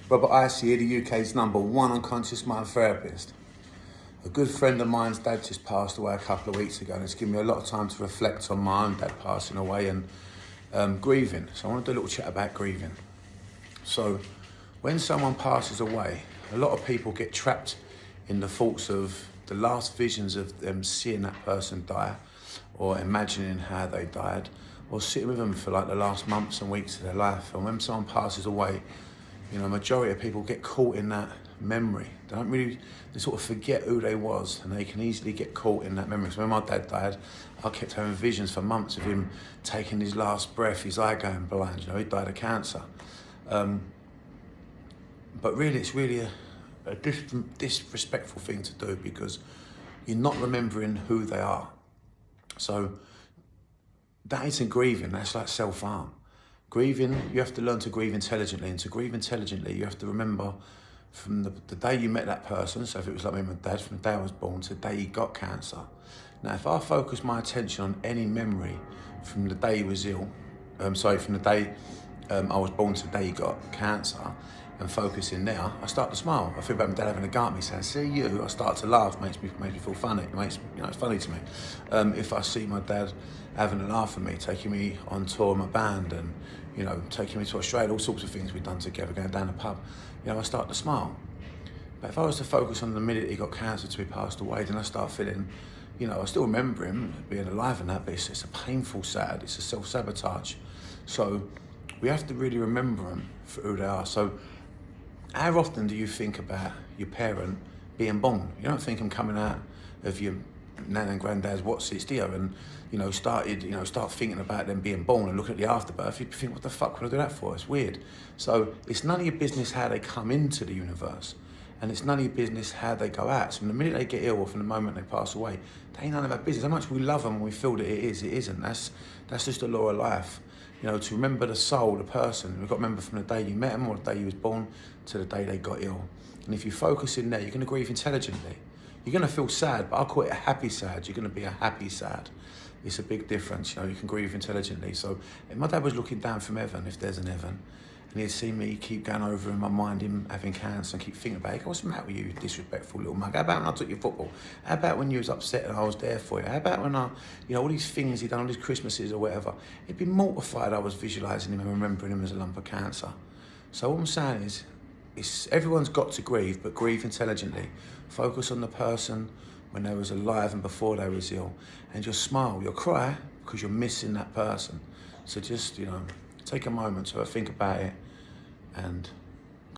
Robert Hisee, the UK's #1 unconscious mind therapist. A good friend of mine's dad just passed away a couple of weeks ago, and it's given me a lot of time to reflect on my own dad passing away and grieving. So I want to do a little chat about grieving. So when someone passes away, a lot of people get trapped in the thoughts of the last visions of them seeing that person die, or imagining how they died, or sitting with them for like the last months and weeks of their life. And when someone passes away, majority of people get caught in that memory. They sort of forget who they was, and they can easily get caught in that memory. So when my dad died, I kept having visions for months of him taking his last breath, his eye going blind. He died of cancer. But really, it's really a disrespectful thing to do, because you're not remembering who they are. So that isn't grieving, that's like self-harm. Grieving, you have to learn to grieve intelligently, and to grieve intelligently, you have to remember from the day you met that person. So if it was like me and my dad, from the day I was born to the day he got cancer. Now, if I focus my attention on any memory from the day he was ill, from the day I was born to the day he got cancer, and focus in there, I start to smile. I think about my dad having a go at me saying, "See you," I start to laugh, makes me feel funny. It's funny to me. If I see my dad having a laugh at me, taking me on tour with my band, and taking me to Australia, all sorts of things we've done together, going down the pub, I start to smile. But if I was to focus on the minute he got cancer to be passed away, then I start feeling, I still remember him being alive and that, but it's a painful sad, it's a self-sabotage. So we have to really remember them for who they are. So how often do you think about your parent being born? You don't think I'm coming out of your nan and granddad's what's-its, do you? And start thinking about them being born and looking at the afterbirth. You think, what the fuck would I do that for? It's weird. So it's none of your business how they come into the universe, and it's none of your business how they go out. So from the minute they get ill, or from the moment they pass away, they ain't none of our business. How much we love them and we feel that it is, it isn't. That's just the law of life. To remember the soul, the person, we've got to remember from the day you met them, or the day you was born, to the day they got ill. And if you focus in there, you're going to grieve intelligently. You're going to feel sad, but I'll call it a happy sad. You're going to be a happy sad. It's a big difference. You can grieve intelligently. So if my dad was looking down from heaven, if there's an heaven, and he'd see me keep going over in my mind him having cancer, and keep thinking about it, what's the matter with you, disrespectful little mug? How about when I took you football? How about when you was upset and I was there for you? How about when all these things he'd done, all these Christmases or whatever? He'd be mortified I was visualising him and remembering him as a lump of cancer. So what I'm saying is, everyone's got to grieve, but grieve intelligently. Focus on the person when they was alive and before they was ill, and just smile. You'll cry because you're missing that person. So just, take a moment to think about it, and